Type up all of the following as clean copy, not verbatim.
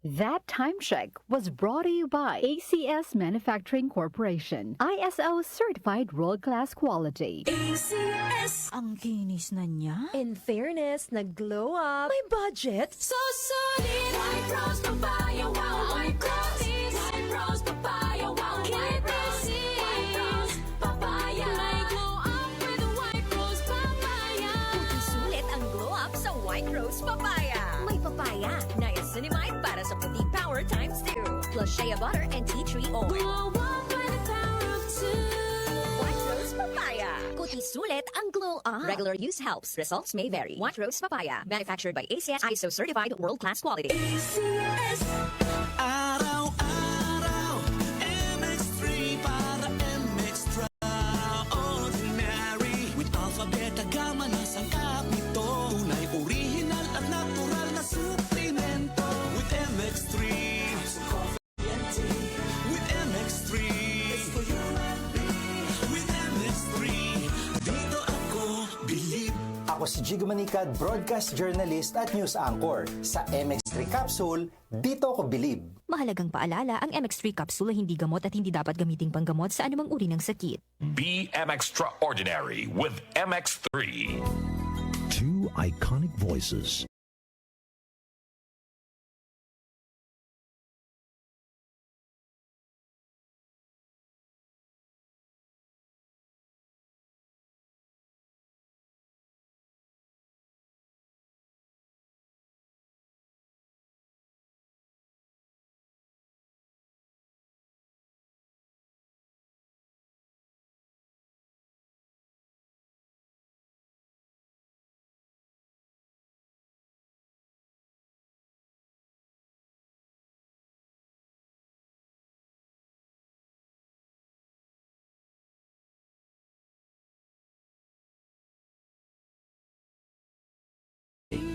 That time check was brought to you by ACS Manufacturing Corporation, ISO certified world-class quality. ACS! Ang kinis na niya. In fairness, nag-glow up. May budget. So solid, White Rose Papaya, wow, White Rose, White Rose Papaya, wow, White Rose, White Rose Papaya. May glow up with White Rose Papaya. Sulit ang glow up sa White Rose Papaya. May papaya, niacinamide para sa puti power times 2, plus shea butter and tea tree oil. Glow up with the power of 2. White Rose Papaya. Kuti sulit ang glow up. Regular use helps. Results may vary. White Rose Papaya. Manufactured by ACS ISO certified world-class quality. ACS. Araw-araw, MX3 para MX Extraordinary. With Alpha Beta Gamma na sangkap nito. Tunay, original at natural na suplemento. With MX3. With MX3. It's for you and me. With MX3. Dito ako, believe. Ako si Jigo Manicad, broadcast journalist at news anchor. Sa MX3 Capsule, dito ako believe. Mahalagang paalala, ang MX3 capsule ay hindi gamot at hindi dapat gamiting panggamot sa anumang uri ng sakit. BM Extraordinary with MX3. Two iconic voices.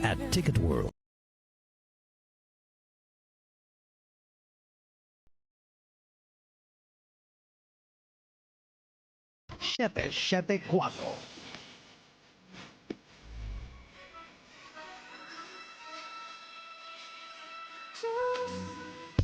At Ticket World. Siete, cuatro.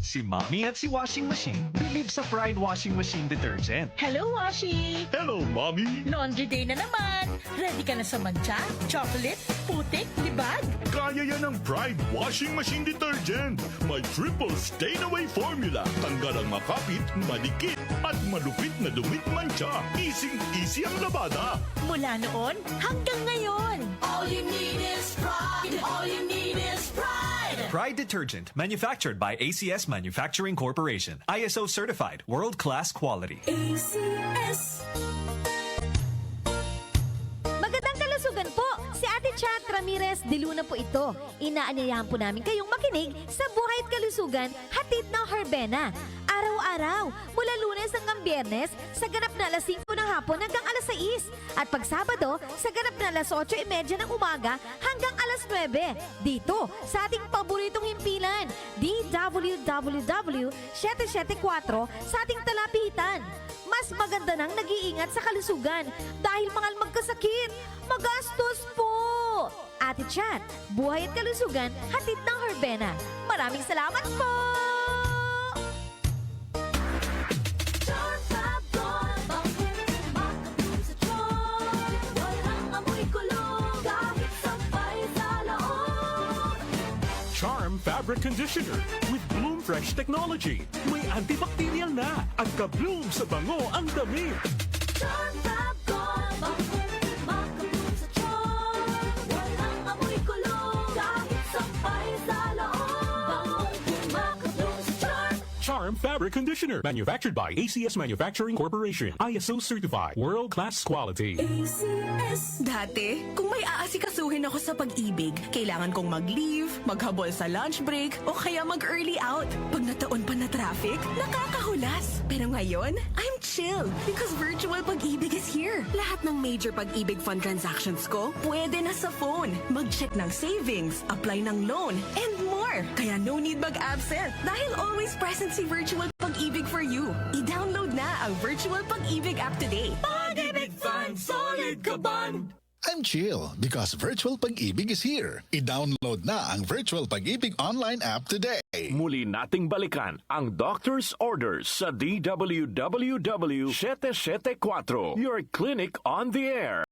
Si Mommy at si Washing Machine believe sa Pride Washing Machine Detergent. Hello, Washi! Hello, Mommy! Laundry day na naman! Ready ka na sa mancha, chocolate, putik, libag? Kaya yan ang Pride Washing Machine Detergent. May triple stain-away formula. Tanggal ang makapit, malikit, at malupit na dumit mancha. Easy ang labada. Mula noon hanggang ngayon. All you need is pride. All you need is pride. Pride Detergent, manufactured by ACS Manufacturing Corporation. ISO certified, world-class quality. ACS. Magandang kalusugan po! Si Ate Chat Ramirez de Luna po ito. Inaanyayahan po namin kayong makinig sa Buhay at Kalusugan, hatid ng Herbena. Araw-araw, mula Lunes hanggang Biyernes, sa ganap na alas 5 ng hapon hanggang alas 6. At pag Sabado, sa ganap na alas 8:30 ng umaga hanggang alas 9. Dito, sa ating paboritong himpilan, DWWW 774 sa ating talapitan. Mas maganda nang nag-iingat sa kalusugan dahil mahal magkasakit. Magastos po! Ate Chat, Buhay at Kalusugan, hatid ng Herbena. Maraming salamat po! Charm Fabric Conditioner with Bloom Fresh Technology. May antibacterial na at ka-bloom sa bango ang damit. Charm Fab Gold. Makabloom sa charm. Walang amoy kulong. Kahit sampay sa loob. Makabloom sa charm. Charm Fabric Conditioner. Manufactured by ACS Manufacturing Corporation. ISO certified. World-class quality. ACS. Dati, kung may aasikasuhin ako sa pag-ibig, kailangan kong mag-leave, maghabol sa lunch break, o kaya mag-early out. Pag nataon pa na traffic, nakakahulas. Pero ngayon, I'm chill because virtual pag-ibig is here. Lahat ng major pag-ibig fund transactions ko, pwede na sa phone. Mag-check ng savings, apply ng loan, and more. Kaya no need mag-absent dahil always present si Virtual Pag-ibig for you. I-download na ang Virtual Pag-ibig app today. Pag-ibig Fund, solid ka band. I'm chill because Virtual Pag-ibig is here. I-download na ang Virtual Pag-ibig online app today. Muli nating balikan ang Doctor's Orders sa DWWW 774, your clinic on the air.